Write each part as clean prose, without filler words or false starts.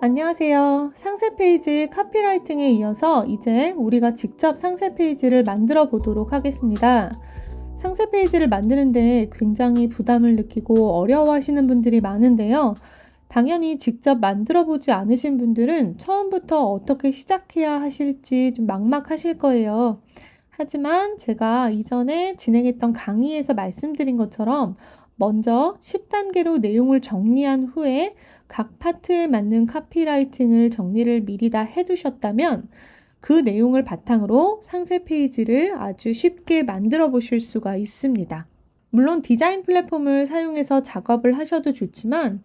안녕하세요. 상세 페이지 카피라이팅에 이어서 이제 우리가 직접 상세 페이지를 만들어 보도록 하겠습니다. 상세 페이지를 만드는데 굉장히 부담을 느끼고 어려워하시는 분들이 많은데요. 당연히 직접 만들어 보지 않으신 분들은 처음부터 어떻게 시작해야 하실지 좀 막막하실 거예요. 하지만 제가 이전에 진행했던 강의에서 말씀드린 것처럼 먼저 10단계로 내용을 정리한 후에 각 파트에 맞는 카피라이팅을 정리를 미리 다 해두셨다면 그 내용을 바탕으로 상세 페이지를 아주 쉽게 만들어 보실 수가 있습니다. 물론 디자인 플랫폼을 사용해서 작업을 하셔도 좋지만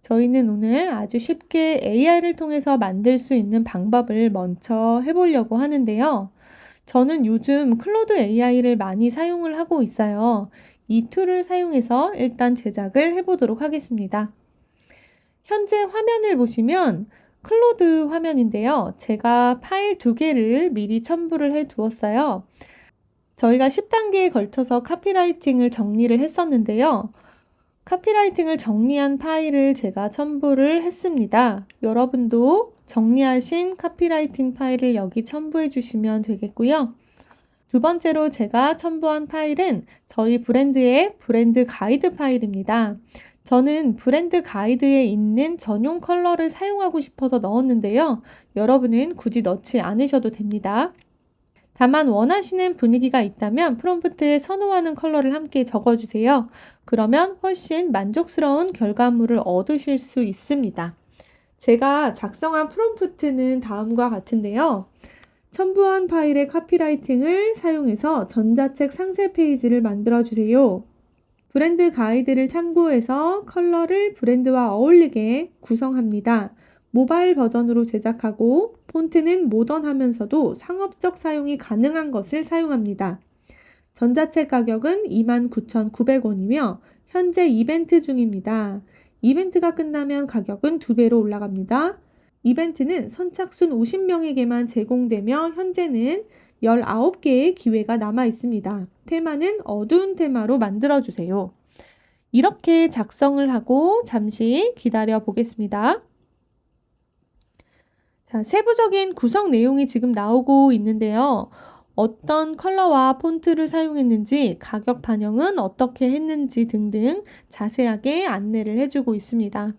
저희는 오늘 아주 쉽게 AI를 통해서 만들 수 있는 방법을 먼저 해보려고 하는데요. 저는 요즘 클로드 AI를 많이 사용을 하고 있어요. 이 툴을 사용해서 일단 제작을 해보도록 하겠습니다. 현재 화면을 보시면 클로드 화면인데요. 제가 파일 2개를 미리 첨부를 해 두었어요. 저희가 10단계에 걸쳐서 카피라이팅을 정리를 했었는데요. 카피라이팅을 정리한 파일을 제가 첨부를 했습니다. 여러분도 정리하신 카피라이팅 파일을 여기 첨부해 주시면 되겠고요. 두 번째로 제가 첨부한 파일은 저희 브랜드의 브랜드 가이드 파일입니다. 저는 브랜드 가이드에 있는 전용 컬러를 사용하고 싶어서 넣었는데요. 여러분은 굳이 넣지 않으셔도 됩니다. 다만 원하시는 분위기가 있다면 프롬프트에 선호하는 컬러를 함께 적어주세요. 그러면 훨씬 만족스러운 결과물을 얻으실 수 있습니다. 제가 작성한 프롬프트는 다음과 같은데요. 첨부한 파일의 카피라이팅을 사용해서 전자책 상세 페이지를 만들어주세요. 브랜드 가이드를 참고해서 컬러를 브랜드와 어울리게 구성합니다. 모바일 버전으로 제작하고 폰트는 모던하면서도 상업적 사용이 가능한 것을 사용합니다. 전자책 가격은 29,900원이며 현재 이벤트 중입니다. 이벤트가 끝나면 가격은 2배로 올라갑니다. 이벤트는 선착순 50명에게만 제공되며 현재는 19개의 기회가 남아 있습니다. 테마는 어두운 테마로 만들어주세요. 이렇게 작성을 하고 잠시 기다려 보겠습니다. 자, 세부적인 구성 내용이 지금 나오고 있는데요. 어떤 컬러와 폰트를 사용했는지, 가격 반영은 어떻게 했는지 등등 자세하게 안내를 해주고 있습니다.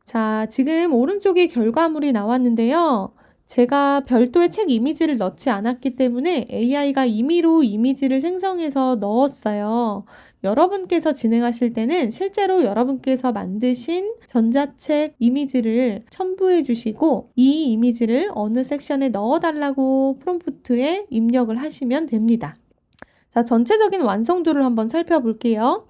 자, 지금 오른쪽에 결과물이 나왔는데요. 제가 별도의 책 이미지를 넣지 않았기 때문에 AI가 임의로 이미지를 생성해서 넣었어요. 여러분께서 진행하실 때는 실제로 여러분께서 만드신 전자책 이미지를 첨부해 주시고 이 이미지를 어느 섹션에 넣어달라고 프롬프트에 입력을 하시면 됩니다. 자, 전체적인 완성도를 한번 살펴볼게요.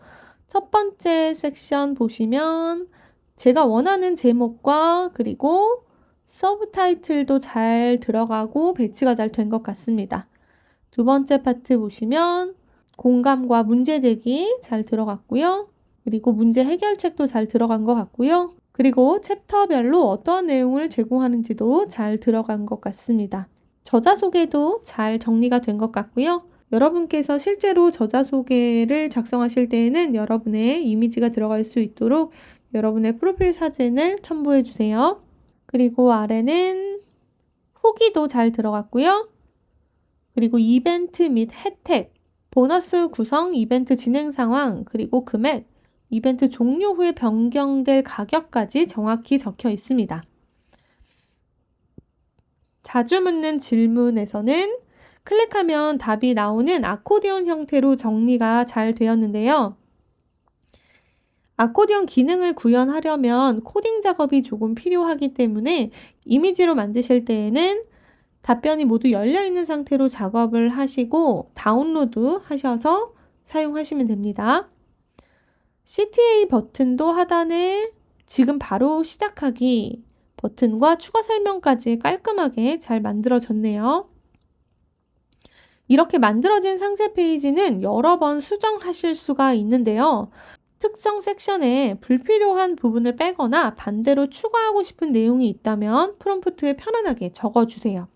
첫 번째 섹션 보시면 제가 원하는 제목과 그리고 서브 타이틀도 잘 들어가고 배치가 잘 된 것 같습니다. 두 번째 파트 보시면 공감과 문제 제기 잘 들어갔고요. 그리고 문제 해결책도 잘 들어간 것 같고요. 그리고 챕터별로 어떠한 내용을 제공하는지도 잘 들어간 것 같습니다. 저자 소개도 잘 정리가 된 것 같고요. 여러분께서 실제로 저자 소개를 작성하실 때에는 여러분의 이미지가 들어갈 수 있도록 여러분의 프로필 사진을 첨부해 주세요. 그리고 아래는 후기도 잘 들어갔고요. 그리고 이벤트 및 혜택, 보너스 구성, 이벤트 진행 상황, 그리고 금액, 이벤트 종료 후에 변경될 가격까지 정확히 적혀 있습니다. 자주 묻는 질문에서는 클릭하면 답이 나오는 아코디언 형태로 정리가 잘 되었는데요. 아코디언 기능을 구현하려면 코딩 작업이 조금 필요하기 때문에 이미지로 만드실 때에는 답변이 모두 열려있는 상태로 작업을 하시고 다운로드 하셔서 사용하시면 됩니다. CTA 버튼도 하단에 지금 바로 시작하기 버튼과 추가 설명까지 깔끔하게 잘 만들어졌네요. 이렇게 만들어진 상세 페이지는 여러 번 수정하실 수가 있는데요. 특정 섹션에 불필요한 부분을 빼거나 반대로 추가하고 싶은 내용이 있다면 프롬프트에 편안하게 적어주세요.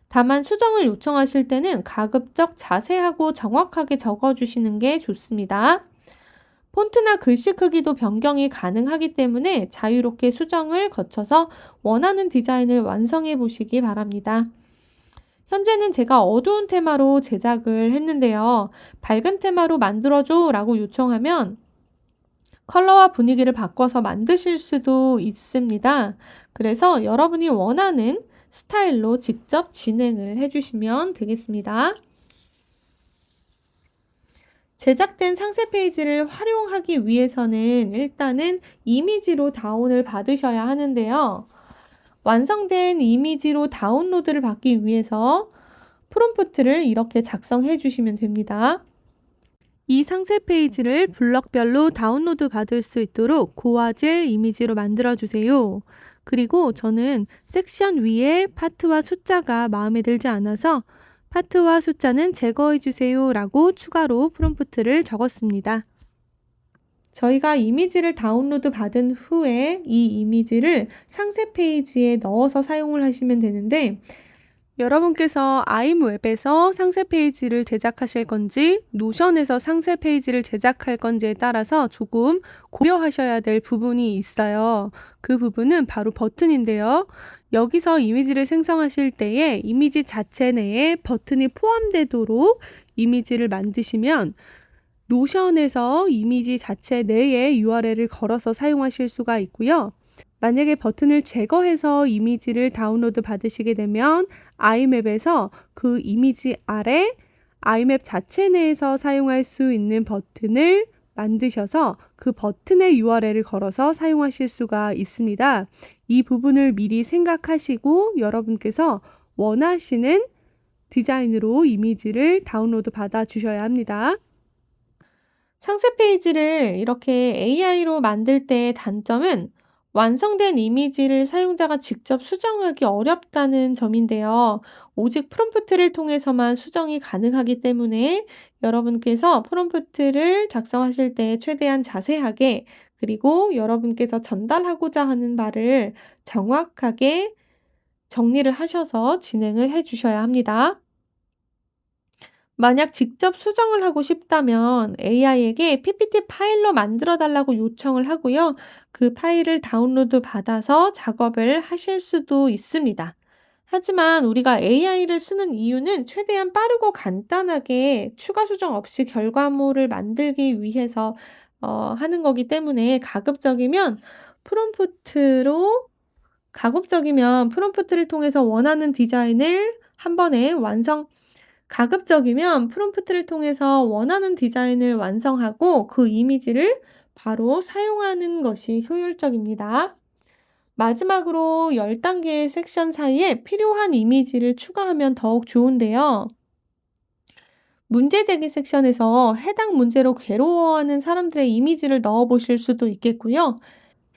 다만 수정을 요청하실 때는 가급적 자세하고 정확하게 적어주시는 게 좋습니다. 폰트나 글씨 크기도 변경이 가능하기 때문에 자유롭게 수정을 거쳐서 원하는 디자인을 완성해 보시기 바랍니다. 현재는 제가 어두운 테마로 제작을 했는데요. 밝은 테마로 만들어줘 라고 요청하면 컬러와 분위기를 바꿔서 만드실 수도 있습니다. 그래서 여러분이 원하는 스타일로 직접 진행을 해주시면 되겠습니다. 제작된 상세 페이지를 활용하기 위해서는 일단은 이미지로 다운을 받으셔야 하는데요. 완성된 이미지로 다운로드를 받기 위해서 프롬프트를 이렇게 작성해 주시면 됩니다. 이 상세 페이지를 블럭별로 다운로드 받을 수 있도록 고화질 이미지로 만들어 주세요. 그리고 저는 섹션 위에 파트와 숫자가 마음에 들지 않아서 파트와 숫자는 제거해 주세요 라고 추가로 프롬프트를 적었습니다. 저희가 이미지를 다운로드 받은 후에 이 이미지를 상세 페이지에 넣어서 사용을 하시면 되는데 여러분께서 아임웹에서 상세 페이지를 제작하실 건지 노션에서 상세 페이지를 제작할 건지에 따라서 조금 고려하셔야 될 부분이 있어요. 그 부분은 바로 버튼인데요. 여기서 이미지를 생성하실 때에 이미지 자체 내에 버튼이 포함되도록 이미지를 만드시면 노션에서 이미지 자체 내에 URL을 걸어서 사용하실 수가 있고요. 만약에 버튼을 제거해서 이미지를 다운로드 받으시게 되면 아이맵에서 그 이미지 아래 아이맵 자체 내에서 사용할 수 있는 버튼을 만드셔서 그 버튼의 URL을 걸어서 사용하실 수가 있습니다. 이 부분을 미리 생각하시고 여러분께서 원하시는 디자인으로 이미지를 다운로드 받아 주셔야 합니다. 상세 페이지를 이렇게 AI로 만들 때의 단점은 완성된 이미지를 사용자가 직접 수정하기 어렵다는 점인데요. 오직 프롬프트를 통해서만 수정이 가능하기 때문에 여러분께서 프롬프트를 작성하실 때 최대한 자세하게 그리고 여러분께서 전달하고자 하는 바를 정확하게 정리를 하셔서 진행을 해 주셔야 합니다. 만약 직접 수정을 하고 싶다면 AI에게 PPT 파일로 만들어 달라고 요청을 하고요. 그 파일을 다운로드 받아서 작업을 하실 수도 있습니다. 하지만 우리가 AI를 쓰는 이유는 최대한 빠르고 간단하게 추가 수정 없이 결과물을 만들기 위해서 하는 거기 때문에 가급적이면 프롬프트를 통해서 원하는 디자인을 한 번에 가급적이면 프롬프트를 통해서 원하는 디자인을 완성하고 그 이미지를 바로 사용하는 것이 효율적입니다. 마지막으로 10단계의 섹션 사이에 필요한 이미지를 추가하면 더욱 좋은데요. 문제 제기 섹션에서 해당 문제로 괴로워하는 사람들의 이미지를 넣어 보실 수도 있겠고요.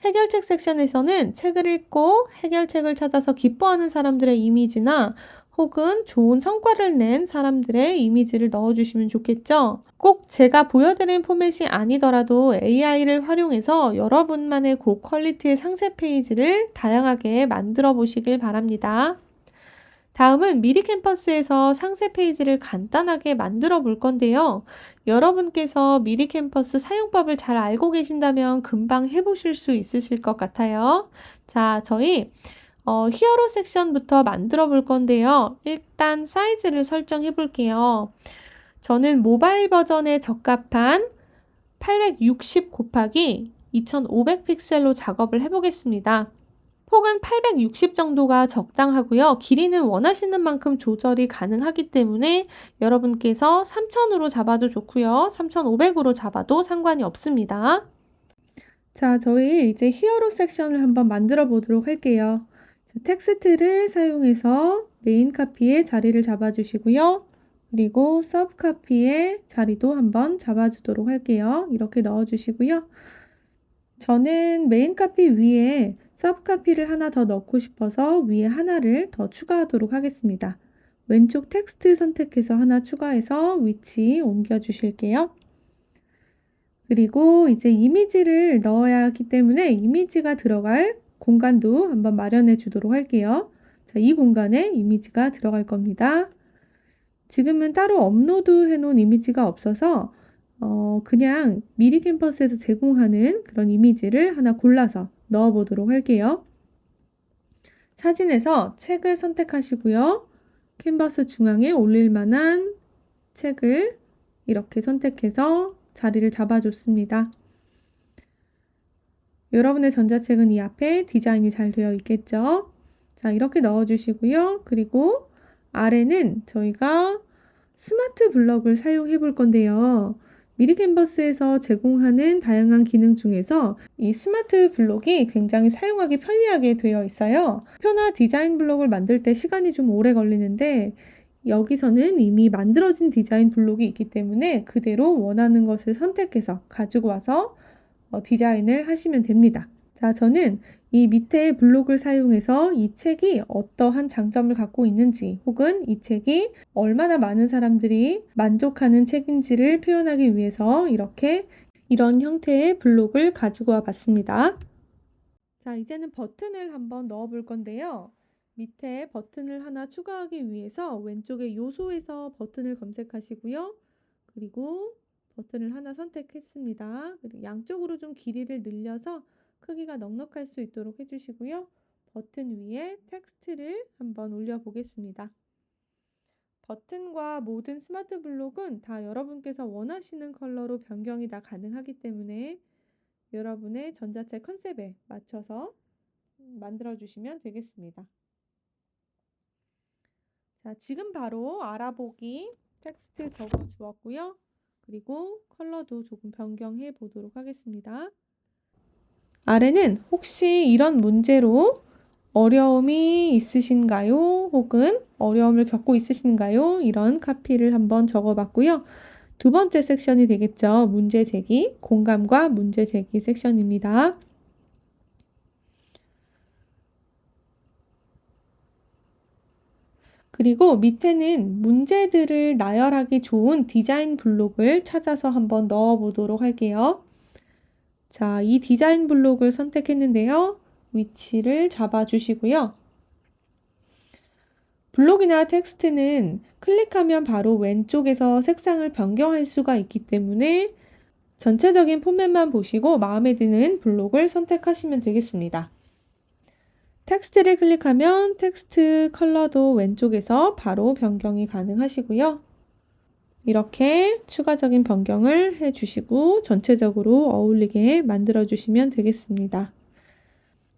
해결책 섹션에서는 책을 읽고 해결책을 찾아서 기뻐하는 사람들의 이미지나 혹은 좋은 성과를 낸 사람들의 이미지를 넣어주시면 좋겠죠. 꼭 제가 보여드린 포맷이 아니더라도 AI를 활용해서 여러분만의 고퀄리티의 상세 페이지를 다양하게 만들어 보시길 바랍니다. 다음은 미리 캠퍼스에서 상세 페이지를 간단하게 만들어 볼 건데요. 여러분께서 미리 캠퍼스 사용법을 잘 알고 계신다면 금방 해보실 수 있으실 것 같아요. 자, 저희 히어로 섹션부터 만들어 볼 건데요. 일단 사이즈를 설정해 볼게요. 저는 모바일 버전에 적합한 860 곱하기 2500 픽셀로 작업을 해보겠습니다. 폭은 860 정도가 적당하고요. 길이는 원하시는 만큼 조절이 가능하기 때문에 여러분께서 3000으로 잡아도 좋고요. 3500으로 잡아도 상관이 없습니다. 자, 저희 이제 히어로 섹션을 한번 만들어 보도록 할게요. 자, 텍스트를 사용해서 메인 카피의 자리를 잡아주시고요. 그리고 서브 카피의 자리도 한번 잡아주도록 할게요. 이렇게 넣어주시고요. 저는 메인 카피 위에 서브 카피를 하나 더 넣고 싶어서 위에 하나를 더 추가하도록 하겠습니다. 왼쪽 텍스트 선택해서 하나 추가해서 위치 옮겨 주실게요. 그리고 이제 이미지를 넣어야 하기 때문에 이미지가 들어갈 공간도 한번 마련해 주도록 할게요. 자, 이 공간에 이미지가 들어갈 겁니다. 지금은 따로 업로드 해 놓은 이미지가 없어서 그냥 미리 캔버스에서 제공하는 그런 이미지를 하나 골라서 넣어 보도록 할게요. 사진에서 책을 선택하시고요. 캔버스 중앙에 올릴 만한 책을 이렇게 선택해서 자리를 잡아줬습니다. 여러분의 전자책은 이 앞에 디자인이 잘 되어 있겠죠? 자, 이렇게 넣어주시고요. 그리고 아래는 저희가 스마트 블럭을 사용해 볼 건데요. 미리 캔버스에서 제공하는 다양한 기능 중에서 이 스마트 블록이 굉장히 사용하기 편리하게 되어 있어요. 표나 디자인 블록을 만들 때 시간이 좀 오래 걸리는데 여기서는 이미 만들어진 디자인 블록이 있기 때문에 그대로 원하는 것을 선택해서 가지고 와서 디자인을 하시면 됩니다. 자, 저는 이 밑에 블록을 사용해서 이 책이 어떠한 장점을 갖고 있는지 혹은 이 책이 얼마나 많은 사람들이 만족하는 책인지를 표현하기 위해서 이런 형태의 블록을 가지고 와 봤습니다. 자, 이제는 버튼을 한번 넣어 볼 건데요. 밑에 버튼을 하나 추가하기 위해서 왼쪽에 요소에서 버튼을 검색하시고요. 그리고 버튼을 하나 선택했습니다. 그리고 양쪽으로 좀 길이를 늘려서 크기가 넉넉할 수 있도록 해주시고요. 버튼 위에 텍스트를 한번 올려 보겠습니다. 버튼과 모든 스마트 블록은 다 여러분께서 원하시는 컬러로 변경이 다 가능하기 때문에 여러분의 전자책 컨셉에 맞춰서 만들어 주시면 되겠습니다. 자, 지금 바로 알아보기 텍스트 적어 주었고요. 그리고 컬러도 조금 변경해 보도록 하겠습니다. 아래는 혹시 이런 문제로 어려움이 있으신가요? 혹은 어려움을 겪고 있으신가요? 이런 카피를 한번 적어 봤고요. 두 번째 섹션이 되겠죠. 문제 제기, 공감과 문제 제기 섹션입니다. 그리고 밑에는 문제들을 나열하기 좋은 디자인 블록을 찾아서 한번 넣어 보도록 할게요. 자, 이 디자인 블록을 선택했는데요. 위치를 잡아 주시고요. 블록이나 텍스트는 클릭하면 바로 왼쪽에서 색상을 변경할 수가 있기 때문에 전체적인 포맷만 보시고 마음에 드는 블록을 선택하시면 되겠습니다. 텍스트를 클릭하면 텍스트 컬러도 왼쪽에서 바로 변경이 가능하시고요. 이렇게 추가적인 변경을 해주시고 전체적으로 어울리게 만들어 주시면 되겠습니다.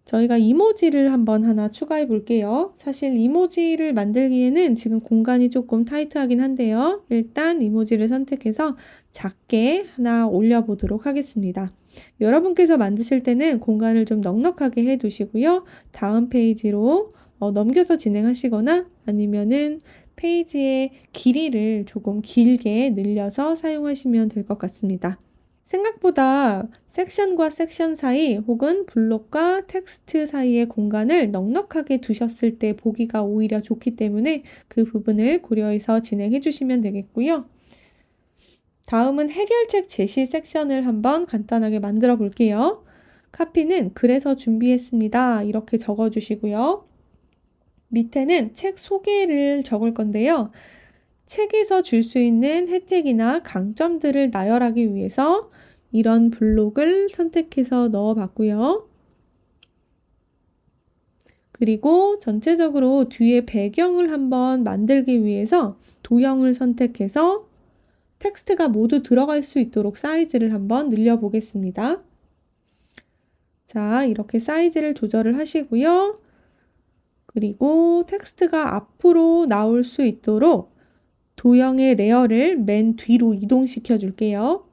저희가 이모지를 한번 하나 추가해 볼게요. 사실 이모지를 만들기에는 지금 공간이 조금 타이트하긴 한데요. 일단 이모지를 선택해서 작게 하나 올려 보도록 하겠습니다. 여러분께서 만드실 때는 공간을 좀 넉넉하게 해 두시고요. 다음 페이지로 넘겨서 진행하시거나 아니면은 페이지의 길이를 조금 길게 늘려서 사용하시면 될 것 같습니다. 생각보다 섹션과 섹션 사이 혹은 블록과 텍스트 사이의 공간을 넉넉하게 두셨을 때 보기가 오히려 좋기 때문에 그 부분을 고려해서 진행해 주시면 되겠고요. 다음은 해결책 제시 섹션을 한번 간단하게 만들어 볼게요. 카피는 그래서 준비했습니다. 이렇게 적어 주시고요. 밑에는 책 소개를 적을 건데요. 책에서 줄 수 있는 혜택이나 강점들을 나열하기 위해서 이런 블록을 선택해서 넣어 봤고요. 그리고 전체적으로 뒤에 배경을 한번 만들기 위해서 도형을 선택해서 텍스트가 모두 들어갈 수 있도록 사이즈를 한번 늘려 보겠습니다. 자, 이렇게 사이즈를 조절을 하시고요. 그리고 텍스트가 앞으로 나올 수 있도록 도형의 레이어를 맨 뒤로 이동시켜 줄게요.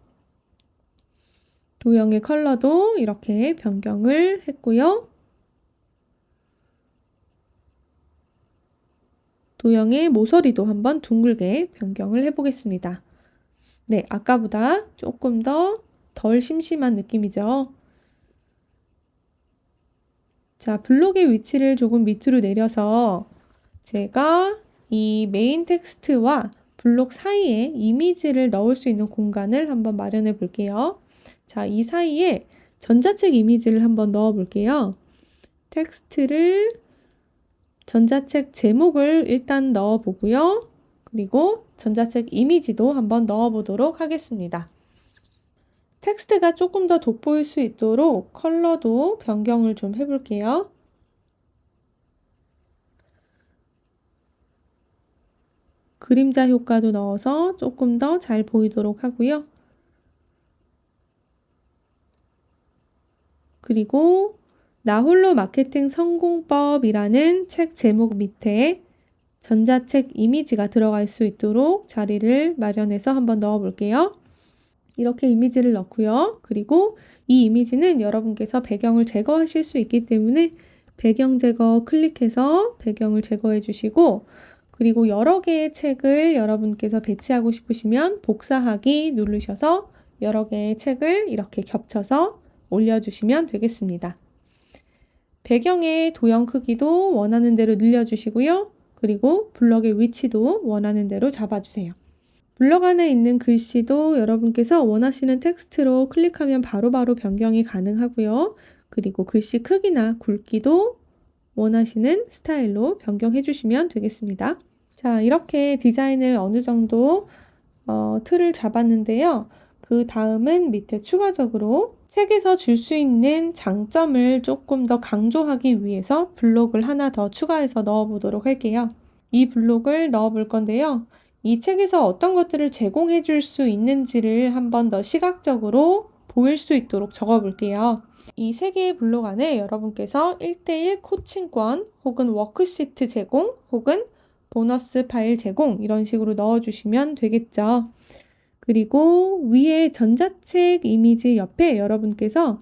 도형의 컬러도 이렇게 변경을 했고요. 도형의 모서리도 한번 둥글게 변경을 해보겠습니다. 네, 아까보다 조금 덜 심심한 느낌이죠. 자, 블록의 위치를 조금 밑으로 내려서 제가 이 메인 텍스트와 블록 사이에 이미지를 넣을 수 있는 공간을 한번 마련해 볼게요. 자, 이 사이에 전자책 이미지를 한번 넣어 볼게요. 텍스트를 전자책 제목을 일단 넣어 보고요. 그리고 전자책 이미지도 한번 넣어 보도록 하겠습니다. 텍스트가 조금 더 돋보일 수 있도록 컬러도 변경을 좀 해볼게요. 그림자 효과도 넣어서 조금 더 잘 보이도록 하고요. 그리고 나홀로 마케팅 성공법이라는 책 제목 밑에 전자책 이미지가 들어갈 수 있도록 자리를 마련해서 한번 넣어 볼게요. 이렇게 이미지를 넣고요. 그리고 이 이미지는 여러분께서 배경을 제거하실 수 있기 때문에 배경 제거 클릭해서 배경을 제거해 주시고, 그리고 여러 개의 책을 여러분께서 배치하고 싶으시면 복사하기 누르셔서 여러 개의 책을 이렇게 겹쳐서 올려주시면 되겠습니다. 배경의 도형 크기도 원하는 대로 늘려주시고요. 그리고 블럭의 위치도 원하는 대로 잡아주세요. 블럭 안에 있는 글씨도 여러분께서 원하시는 텍스트로 클릭하면 바로바로 변경이 가능하고요. 그리고 글씨 크기나 굵기도 원하시는 스타일로 변경해 주시면 되겠습니다. 자, 이렇게 디자인을 어느 정도 틀을 잡았는데요. 그 다음은 밑에 추가적으로 책에서 줄 수 있는 장점을 조금 더 강조하기 위해서 블록을 하나 더 추가해서 넣어 보도록 할게요. 이 블록을 넣어 볼 건데요. 이 책에서 어떤 것들을 제공해 줄 수 있는지를 한 번 더 시각적으로 보일 수 있도록 적어 볼게요. 이 세 개의 블록 안에 여러분께서 1:1 코칭권 혹은 워크시트 제공 혹은 보너스 파일 제공 이런 식으로 넣어주시면 되겠죠. 그리고 위에 전자책 이미지 옆에 여러분께서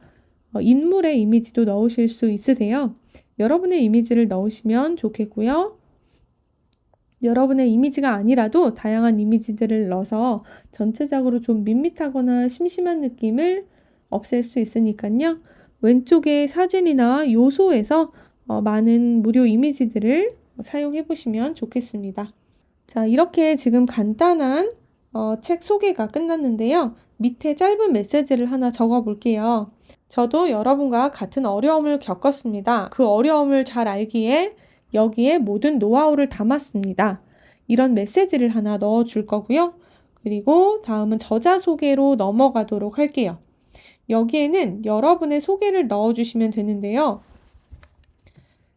인물의 이미지도 넣으실 수 있으세요. 여러분의 이미지를 넣으시면 좋겠고요. 여러분의 이미지가 아니라도 다양한 이미지들을 넣어서 전체적으로 좀 밋밋하거나 심심한 느낌을 없앨 수 있으니까요. 왼쪽에 사진이나 요소에서 많은 무료 이미지들을 사용해 보시면 좋겠습니다. 자, 이렇게 지금 간단한 책 소개가 끝났는데요. 밑에 짧은 메시지를 하나 적어 볼게요. 저도 여러분과 같은 어려움을 겪었습니다. 그 어려움을 잘 알기에 여기에 모든 노하우를 담았습니다. 이런 메시지를 하나 넣어 줄 거고요. 그리고 다음은 저자 소개로 넘어가도록 할게요. 여기에는 여러분의 소개를 넣어 주시면 되는데요.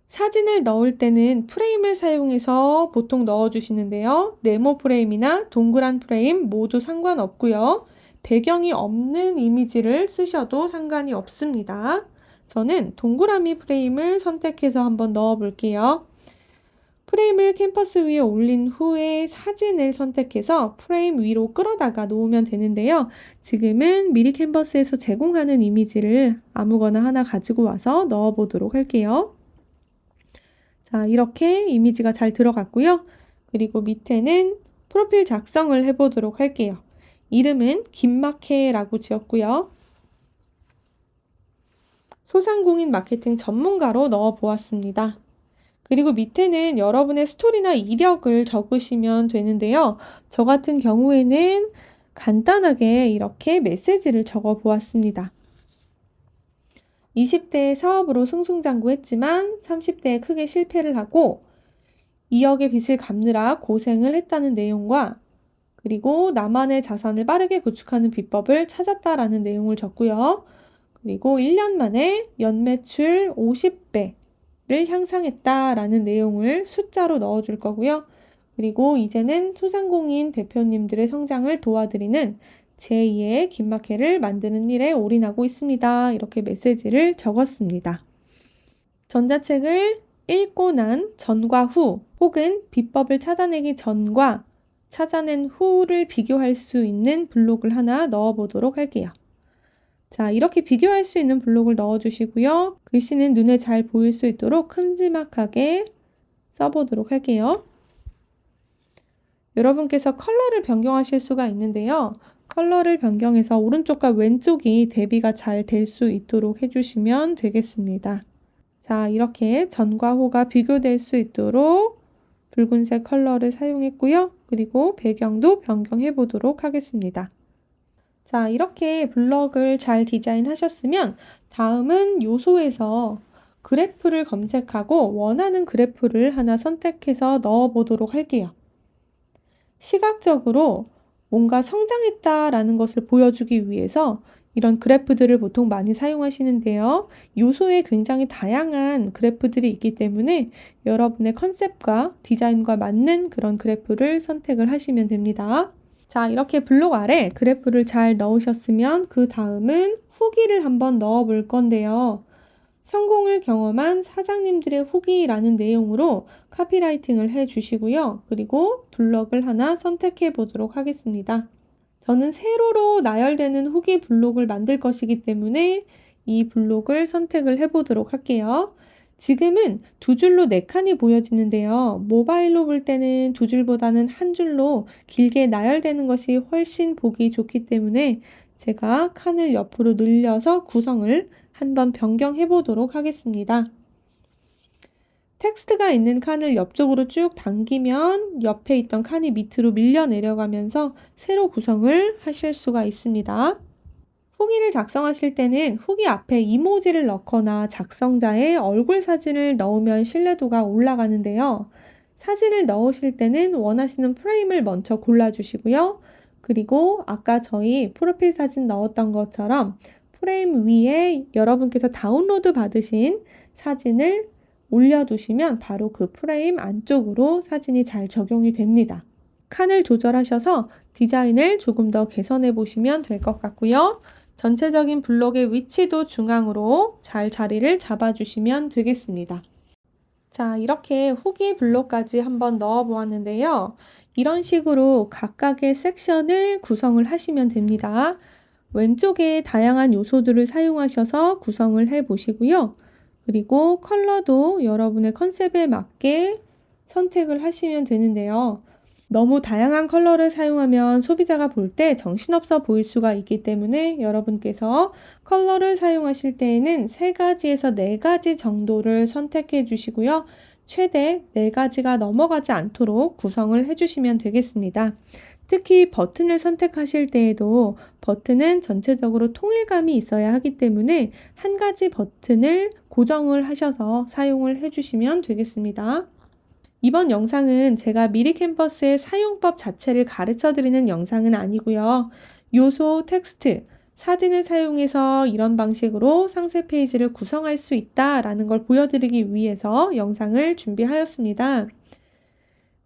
사진을 넣을 때는 프레임을 사용해서 보통 넣어 주시는데요. 네모 프레임이나 동그란 프레임 모두 상관없고요. 배경이 없는 이미지를 쓰셔도 상관이 없습니다. 저는 동그라미 프레임을 선택해서 한번 넣어 볼게요. 프레임을 캔버스 위에 올린 후에 사진을 선택해서 프레임 위로 끌어다가 놓으면 되는데요. 지금은 미리 캔버스에서 제공하는 이미지를 아무거나 하나 가지고 와서 넣어 보도록 할게요. 자, 이렇게 이미지가 잘 들어갔고요. 그리고 밑에는 프로필 작성을 해보도록 할게요. 이름은 김마케라고 지었고요. 소상공인 마케팅 전문가로 넣어 보았습니다. 그리고 밑에는 여러분의 스토리나 이력을 적으시면 되는데요. 저 같은 경우에는 간단하게 이렇게 메시지를 적어 보았습니다. 20대에 사업으로 승승장구했지만 30대에 크게 실패를 하고 2억의 빚을 갚느라 고생을 했다는 내용과 그리고 나만의 자산을 빠르게 구축하는 비법을 찾았다라는 내용을 적고요. 그리고 1년 만에 연매출 50배를 향상했다라는 내용을 숫자로 넣어줄 거고요. 그리고 이제는 소상공인 대표님들의 성장을 도와드리는 제2의 김마케를 만드는 일에 올인하고 있습니다. 이렇게 메시지를 적었습니다. 전자책을 읽고 난 전과 후 혹은 비법을 찾아내기 전과 찾아낸 후를 비교할 수 있는 블록을 하나 넣어보도록 할게요. 자, 이렇게 비교할 수 있는 블록을 넣어주시고요. 글씨는 눈에 잘 보일 수 있도록 큼지막하게 써보도록 할게요. 여러분께서 컬러를 변경하실 수가 있는데요. 컬러를 변경해서 오른쪽과 왼쪽이 대비가 잘 될 수 있도록 해주시면 되겠습니다. 자, 이렇게 전과 후가 비교될 수 있도록 붉은색 컬러를 사용했고요. 그리고 배경도 변경해 보도록 하겠습니다. 자, 이렇게 블럭을 잘 디자인하셨으면 다음은 요소에서 그래프를 검색하고 원하는 그래프를 하나 선택해서 넣어 보도록 할게요. 시각적으로 뭔가 성장했다라는 것을 보여주기 위해서 이런 그래프들을 보통 많이 사용하시는데요. 요소에 굉장히 다양한 그래프들이 있기 때문에 여러분의 컨셉과 디자인과 맞는 그런 그래프를 선택을 하시면 됩니다. 자, 이렇게 블록 아래 그래프를 잘 넣으셨으면 그 다음은 후기를 한번 넣어 볼 건데요. 성공을 경험한 사장님들의 후기라는 내용으로 카피라이팅을 해 주시고요. 그리고 블록을 하나 선택해 보도록 하겠습니다. 저는 세로로 나열되는 후기 블록을 만들 것이기 때문에 이 블록을 선택을 해 보도록 할게요. 지금은 두 줄로 네 칸이 보여지는데요. 모바일로 볼 때는 두 줄보다는 한 줄로 길게 나열되는 것이 훨씬 보기 좋기 때문에 제가 칸을 옆으로 늘려서 구성을 한번 변경해 보도록 하겠습니다. 텍스트가 있는 칸을 옆쪽으로 쭉 당기면 옆에 있던 칸이 밑으로 밀려 내려가면서 새로 구성을 하실 수가 있습니다. 후기를 작성하실 때는 후기 앞에 이모지를 넣거나 작성자의 얼굴 사진을 넣으면 신뢰도가 올라가는데요. 사진을 넣으실 때는 원하시는 프레임을 먼저 골라주시고요. 그리고 아까 저희 프로필 사진 넣었던 것처럼 프레임 위에 여러분께서 다운로드 받으신 사진을 올려두시면 바로 그 프레임 안쪽으로 사진이 잘 적용이 됩니다. 칸을 조절하셔서 디자인을 조금 더 개선해 보시면 될 것 같고요. 전체적인 블록의 위치도 중앙으로 잘 자리를 잡아주시면 되겠습니다. 자, 이렇게 후기 블록까지 한번 넣어 보았는데요. 이런 식으로 각각의 섹션을 구성을 하시면 됩니다. 왼쪽에 다양한 요소들을 사용하셔서 구성을 해 보시고요. 그리고 컬러도 여러분의 컨셉에 맞게 선택을 하시면 되는데요. 너무 다양한 컬러를 사용하면 소비자가 볼 때 정신없어 보일 수가 있기 때문에 여러분께서 컬러를 사용하실 때에는 3가지에서 4가지 정도를 선택해 주시고요. 최대 4가지가 넘어가지 않도록 구성을 해주시면 되겠습니다. 특히 버튼을 선택하실 때에도 버튼은 전체적으로 통일감이 있어야 하기 때문에 한 가지 버튼을 고정을 하셔서 사용을 해주시면 되겠습니다. 이번 영상은 제가 미리 캔버스의 사용법 자체를 가르쳐 드리는 영상은 아니고요. 요소, 텍스트, 사진을 사용해서 이런 방식으로 상세 페이지를 구성할 수 있다라는 걸 보여드리기 위해서 영상을 준비하였습니다.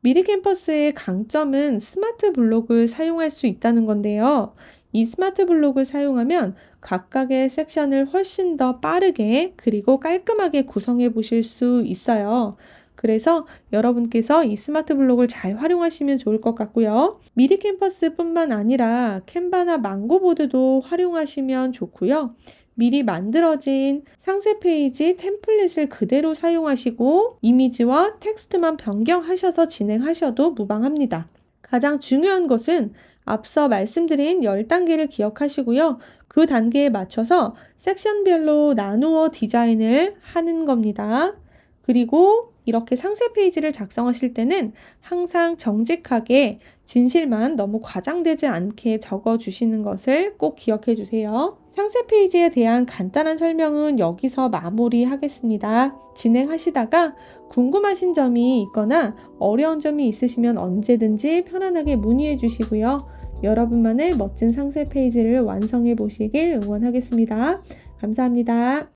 미리 캠퍼스의 강점은 스마트 블록을 사용할 수 있다는 건데요. 이 스마트 블록을 사용하면 각각의 섹션을 훨씬 더 빠르게 그리고 깔끔하게 구성해 보실 수 있어요. 그래서 여러분께서 이 스마트 블록을 잘 활용하시면 좋을 것 같고요. 미리 캠퍼스뿐만 아니라 캔바나 망고보드도 활용하시면 좋고요. 미리 만들어진 상세 페이지 템플릿을 그대로 사용하시고 이미지와 텍스트만 변경하셔서 진행하셔도 무방합니다. 가장 중요한 것은 앞서 말씀드린 10단계를 기억하시고요. 그 단계에 맞춰서 섹션별로 나누어 디자인을 하는 겁니다. 그리고 이렇게 상세 페이지를 작성하실 때는 항상 정직하게 진실만 너무 과장되지 않게 적어주시는 것을 꼭 기억해 주세요. 상세 페이지에 대한 간단한 설명은 여기서 마무리하겠습니다. 진행하시다가 궁금하신 점이 있거나 어려운 점이 있으시면 언제든지 편안하게 문의해 주시고요. 여러분만의 멋진 상세 페이지를 완성해 보시길 응원하겠습니다. 감사합니다.